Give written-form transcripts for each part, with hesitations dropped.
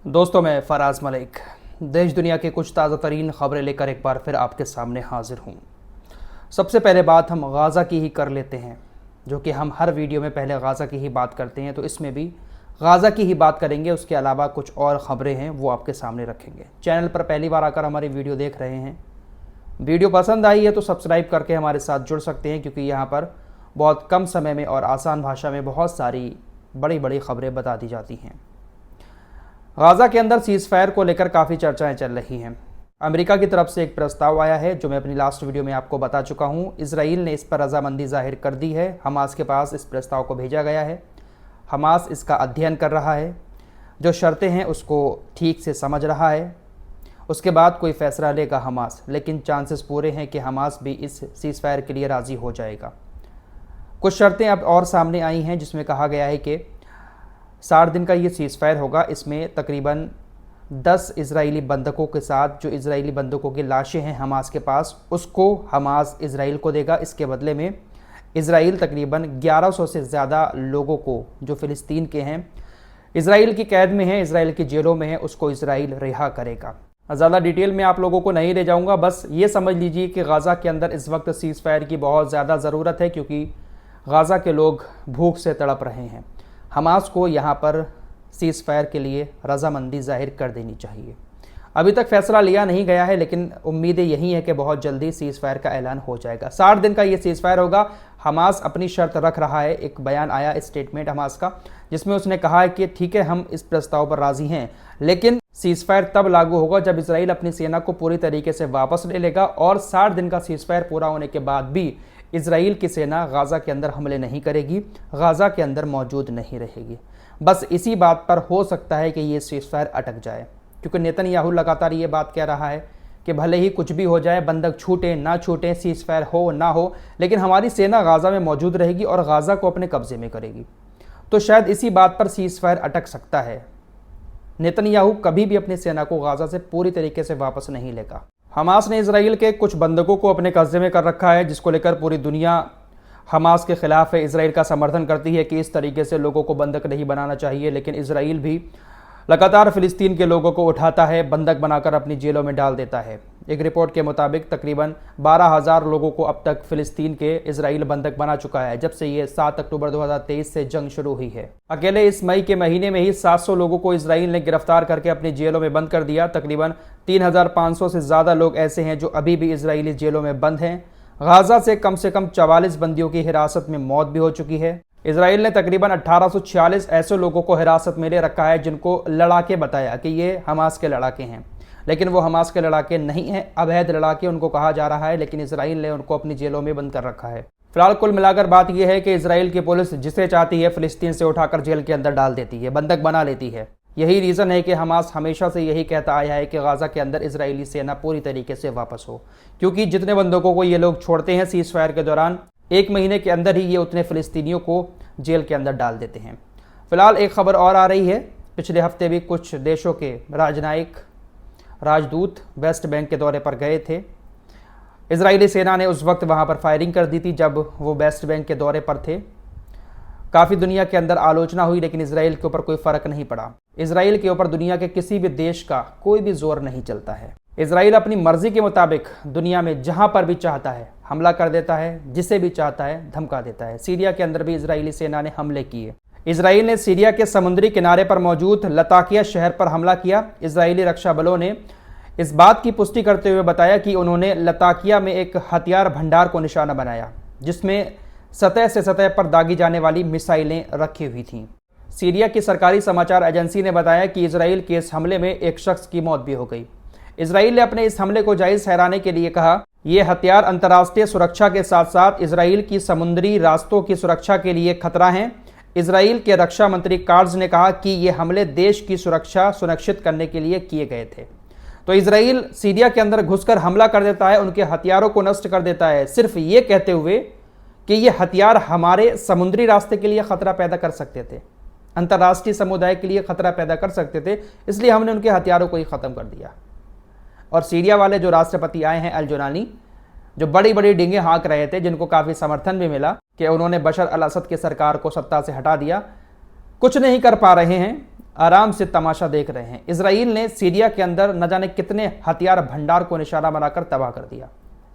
दोस्तों, मैं फराज मलिक देश दुनिया के कुछ ताज़ा तरीन ख़बरें लेकर एक बार फिर आपके सामने हाजिर हूँ। सबसे पहले बात हम गाज़ा की ही कर लेते हैं, जो कि हम हर वीडियो में पहले गाज़ा की ही बात करते हैं, तो इसमें भी गाज़ा की ही बात करेंगे। उसके अलावा कुछ और ख़बरें हैं वो आपके सामने रखेंगे। चैनल पर पहली बार आकर हमारी वीडियो देख रहे हैं, वीडियो पसंद आई है तो सब्सक्राइब करके हमारे साथ जुड़ सकते हैं, क्योंकि यहाँ पर बहुत कम समय में और आसान भाषा में बहुत सारी बड़ी बड़ी ख़बरें बता दी जाती हैं। गाज़ा के अंदर सीज़ फायर को लेकर काफ़ी चर्चाएं चल रही हैं। अमेरिका की तरफ से एक प्रस्ताव आया है, जो मैं अपनी लास्ट वीडियो में आपको बता चुका हूं। इजराइल ने इस पर रजामंदी जाहिर कर दी है। हमास के पास इस प्रस्ताव को भेजा गया है। हमास इसका अध्ययन कर रहा है, जो शर्तें हैं उसको ठीक से समझ रहा है। उसके बाद कोई फैसला लेगा हमास, लेकिन चांसेस पूरे हैं कि हमास भी इस सीज़ फायर के लिए राज़ी हो जाएगा। कुछ शर्तें अब और सामने आई हैं, जिसमें कहा गया है कि 60 दिन का ये सीज़ फायर होगा। इसमें तकरीबन 10 इजरायली बंधकों के साथ, जो इजरायली बंधकों की लाशें हैं हमास के पास, उसको हमास इजराइल को देगा। इसके बदले में इजराइल तकरीबन 1100 से ज़्यादा लोगों को, जो फ़िलिस्तीन के हैं, इजराइल की कैद में हैं, इजराइल की जेलों में हैं, उसको इजराइल रिहा करेगा। ज़्यादा डिटेल में आप लोगों को नहीं ले जाऊँगा, बस ये समझ लीजिए कि गाज़ा के अंदर इस वक्त सीज़ फायर की बहुत ज़्यादा ज़रूरत है, क्योंकि गाज़ा के लोग भूख से तड़प रहे हैं। हमास को यहाँ पर सीज़ फायर के लिए रजामंदी जाहिर कर देनी चाहिए। अभी तक फैसला लिया नहीं गया है, लेकिन उम्मीदें यही है कि बहुत जल्दी सीज़ फायर का ऐलान हो जाएगा। 60 दिन का ये सीज़ फायर होगा। हमास अपनी शर्त रख रहा है। एक बयान आया, स्टेटमेंट हमास का, जिसमें उसने कहा है कि ठीक है, हम इस प्रस्ताव पर राज़ी हैं, लेकिन सीज़ फायर तब लागू होगा जब इजराइल अपनी सेना को पूरी तरीके से वापस ले लेगा, और 60 दिन का सीज़ फायर पूरा होने के बाद भी इजराइल की सेना गाज़ा के अंदर हमले नहीं करेगी, गाज़ा के अंदर मौजूद नहीं रहेगी। बस इसी बात पर हो सकता है कि ये सीज़ फायर अटक जाए, क्योंकि नेतन्याहू लगातार ये बात कह रहा है कि भले ही कुछ भी हो जाए, बंधक छूटे ना छूटे, सीज़ फायर हो ना हो, लेकिन हमारी सेना गाज़ा में मौजूद रहेगी और गाज़ा को अपने कब्जे में करेगी। तो शायद इसी बात पर सीज़ फायर अटक सकता है। नेतन्याहू कभी भी अपनी सेना को गाज़ा से पूरी तरीके से वापस नहीं लेगा। हमास ने इजराइल के कुछ बंधकों को अपने कब्जे में कर रखा है, जिसको लेकर पूरी दुनिया हमास के खिलाफ है। इजराइल का समर्थन करती है कि इस तरीके से लोगों को बंधक नहीं बनाना चाहिए, लेकिन इजराइल भी लगातार फ़िलिस्तीन के लोगों को उठाता है, बंधक बनाकर अपनी जेलों में डाल देता है। एक रिपोर्ट के मुताबिक तकरीबन 12,000 लोगों को अब तक फ़िलिस्तीन के इजराइल बंधक बना चुका है, जब से ये 7 अक्टूबर 2023 से जंग शुरू हुई है। अकेले इस मई के महीने में ही 700 लोगों को इजराइल ने गिरफ्तार करके अपनी जेलों में बंद कर दिया। तकरीबन 3,500 से ज़्यादा लोग ऐसे हैं जो अभी भी इजरायली जेलों में बंद हैं। गाज़ा से कम 44 बंदियों की हिरासत में मौत भी हो चुकी है। इजराइल ने तकरीबन 1846 ऐसे लोगों को हिरासत में ले रखा है, जिनको लड़ाके बताया कि ये हमास के लड़ाके हैं, लेकिन वो हमास के लड़ाके नहीं हैं, अवैध लड़ाके उनको कहा जा रहा है, लेकिन इजराइल ने उनको अपनी जेलों में बंद कर रखा है। फिलहाल कुल मिलाकर बात यह है कि इजराइल की पुलिस जिसे चाहती है फ़िलिस्तीन से उठाकर जेल के अंदर डाल देती है, बंधक बना लेती है। यही रीज़न है कि हमास हमेशा से यही कहता आया है कि गाज़ा के अंदर इजरायली सेना पूरी तरीके से वापस हो, क्योंकि जितने बंधकों को ये लोग छोड़ते हैं सीज़ फायर के दौरान, 1 महीने के अंदर ही ये उतने फ़िलिस्तीनियों को जेल के अंदर डाल देते हैं। फिलहाल एक खबर और आ रही है। पिछले हफ्ते भी कुछ देशों के राजनयिक, राजदूत वेस्ट बैंक के दौरे पर गए थे। इजरायली सेना ने उस वक्त वहाँ पर फायरिंग कर दी थी जब वो वेस्ट बैंक के दौरे पर थे। काफ़ी दुनिया के अंदर आलोचना हुई, लेकिन इजराइल के ऊपर कोई फ़र्क नहीं पड़ा। इजराइल के ऊपर दुनिया के किसी भी देश का कोई भी जोर नहीं चलता है। इजराइल अपनी मर्जी के मुताबिक दुनिया में जहां पर भी चाहता है हमला कर देता है, जिसे भी चाहता है धमका देता है। सीरिया के अंदर भी इजरायली सेना ने हमले किए। इजराइल ने सीरिया के समुद्री किनारे पर मौजूद लताकिया शहर पर हमला किया। इजरायली रक्षा बलों ने इस बात की पुष्टि करते हुए बताया कि उन्होंने लताकिया में एक हथियार भंडार को निशाना बनाया, जिसमें सतह से सतह पर दागी जाने वाली मिसाइलें रखी हुई थीं। सीरिया की सरकारी समाचार एजेंसी ने बताया कि इजराइल के इस हमले में एक शख्स की मौत भी हो गई। इजराइल ने अपने इस हमले को जायज़ ठहराने के लिए कहा, यह हथियार अंतर्राष्ट्रीय सुरक्षा के साथ साथ इजराइल की समुद्री रास्तों की सुरक्षा के लिए खतरा हैं। इजराइल के रक्षा मंत्री कार्ज ने कहा कि ये हमले देश की सुरक्षा सुनिश्चित करने के लिए किए गए थे। तो इजराइल सीरिया के अंदर घुसकर हमला कर देता है, उनके हथियारों को नष्ट कर देता है, सिर्फ ये कहते हुए कि ये हथियार हमारे समुद्री रास्ते के लिए खतरा पैदा कर सकते थे, अंतर्राष्ट्रीय समुदाय के लिए खतरा पैदा कर सकते थे, इसलिए हमने उनके हथियारों को ही ख़त्म कर दिया। और सीरिया वाले जो राष्ट्रपति आए हैं अल जुलानी, जो बड़ी बड़ी डींगे हाँक रहे थे, जिनको काफ़ी समर्थन भी मिला कि उन्होंने बशर अल असद की सरकार को सत्ता से हटा दिया, कुछ नहीं कर पा रहे हैं। आराम से तमाशा देख रहे हैं। इसराइल ने सीरिया के अंदर न जाने कितने हथियार भंडार को निशाना बनाकर तबाह कर दिया।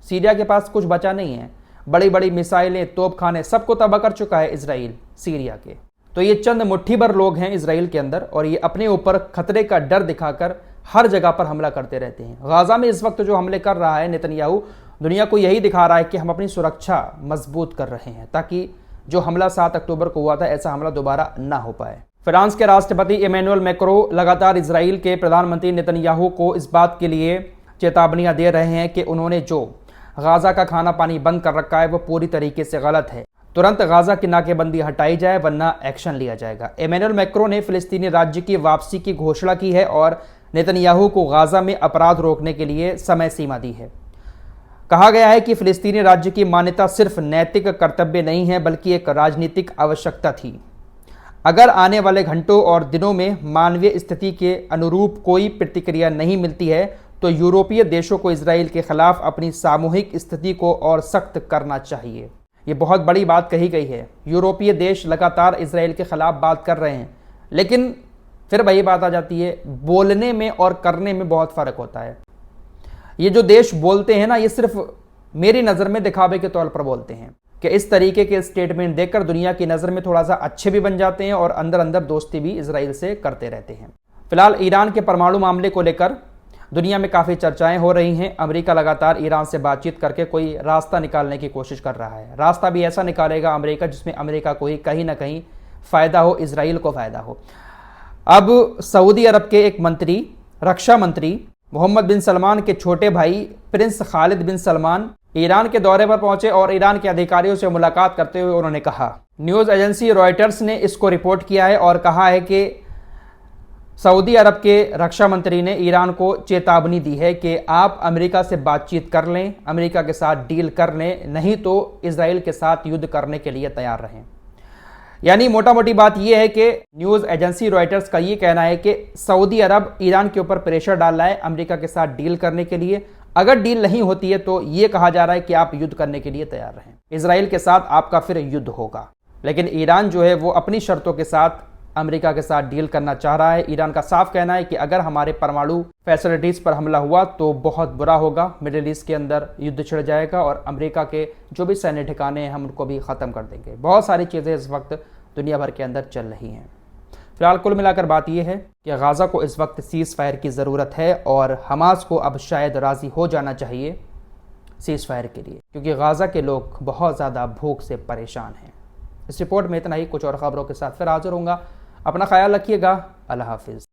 सीरिया के पास कुछ बचा नहीं है, बड़ी बड़ी मिसाइलें, तोपखाने, सबको तबाह कर चुका है इसराइल सीरिया के। तो ये चंद मुट्ठी भर लोग हैं इसराइल के अंदर, और ये अपने ऊपर खतरे का डर दिखाकर हर जगह पर हमला करते रहते हैं। गाजा में इस वक्त जो हमले कर रहा है नेतन्याहू, दुनिया को यही दिखा रहा है कि हम अपनी सुरक्षा मजबूत कर रहे हैं, ताकि जो हमला 7 अक्टूबर को हुआ था ऐसा हमला दोबारा ना हो पाए। फ्रांस के राष्ट्रपति इमैनुअल मैक्रों लगातार इसराइल के प्रधानमंत्री नेतन्याहू को इस बात के लिए चेतावनियां दे रहे हैं कि उन्होंने जो गाजा का खाना पानी बंद कर रखा है वो पूरी तरीके से गलत है। तुरंत गाजा की नाकेबंदी हटाई जाए वरना एक्शन लिया जाएगा। इमैनुअल मैक्रों ने फिलिस्तीनी राज्य की वापसी की घोषणा की है और नेतन्याहू को गाजा में अपराध रोकने के लिए समय सीमा दी है। कहा गया है कि फिलिस्तीनी राज्य की मान्यता सिर्फ नैतिक कर्तव्य नहीं है बल्कि एक राजनीतिक आवश्यकता थी। अगर आने वाले घंटों और दिनों में मानवीय स्थिति के अनुरूप कोई प्रतिक्रिया नहीं मिलती है तो यूरोपीय देशों को इसराइल के खिलाफ अपनी सामूहिक स्थिति को और सख्त करना चाहिए। ये बहुत बड़ी बात कही गई है। यूरोपीय देश लगातार इसराइल के खिलाफ बात कर रहे हैं, लेकिन फिर वही बात आ जाती है, बोलने में और करने में बहुत फर्क होता है। ये जो देश बोलते हैं ना, ये सिर्फ मेरी नज़र में दिखावे के तौर पर बोलते हैं कि इस तरीके के स्टेटमेंट देकर दुनिया की नज़र में थोड़ा सा अच्छे भी बन जाते हैं और अंदर अंदर दोस्ती भी इसराइल से करते रहते हैं। फिलहाल ईरान के परमाणु मामले को लेकर दुनिया में काफ़ी चर्चाएं हो रही हैं। अमेरिका लगातार ईरान से बातचीत करके कोई रास्ता निकालने की कोशिश कर रहा है। रास्ता भी ऐसा निकालेगा अमेरिका जिसमें अमेरिका को ही कहीं ना कहीं फ़ायदा हो, इसराइल को फ़ायदा हो। अब सऊदी अरब के एक मंत्री, रक्षा मंत्री मोहम्मद बिन सलमान के छोटे भाई प्रिंस खालिद बिन सलमान ईरान के दौरे पर पहुंचे और ईरान के अधिकारियों से मुलाकात करते हुए उन्होंने कहा, न्यूज़ एजेंसी रॉयटर्स ने इसको रिपोर्ट किया है और कहा है कि सऊदी अरब के रक्षा मंत्री ने ईरान को चेतावनी दी है कि आप अमेरिका से बातचीत कर लें, अमेरिका के साथ डील कर लें, नहीं तो इसराइल के साथ युद्ध करने के लिए तैयार रहें। यानी मोटा मोटी बात यह है कि न्यूज़ एजेंसी रॉयटर्स का ये कहना है कि सऊदी अरब ईरान के ऊपर प्रेशर डाल रहा है अमेरिका के साथ डील करने के लिए। अगर डील नहीं होती है तो ये कहा जा रहा है कि आप युद्ध करने के लिए तैयार रहें, इसराइल के साथ आपका फिर युद्ध होगा। लेकिन ईरान जो है वो अपनी शर्तों के साथ अमेरिका के साथ डील करना चाह रहा है। ईरान का साफ कहना है कि अगर हमारे परमाणु फैसिलिटीज़ पर हमला हुआ तो बहुत बुरा होगा, मिडिल ईस्ट के अंदर युद्ध छिड़ जाएगा और अमेरिका के जो भी सैन्य ठिकाने हैं हम उनको भी ख़त्म कर देंगे। बहुत सारी चीज़ें इस वक्त दुनिया भर के अंदर चल रही हैं। फिलहाल कुल मिलाकर बात यह है कि गाज़ा को इस वक्त सीज़ फायर की ज़रूरत है और हमास को अब शायद राज़ी हो जाना चाहिए सीज़ फायर के लिए, क्योंकि गाज़ा के लोग बहुत ज़्यादा भूख से परेशान हैं। इस रिपोर्ट में इतना ही, कुछ और ख़बरों के साथ फिर हाजिर होऊंगा। अपना ख्याल रखिएगा। अल्लाह हाफिज़।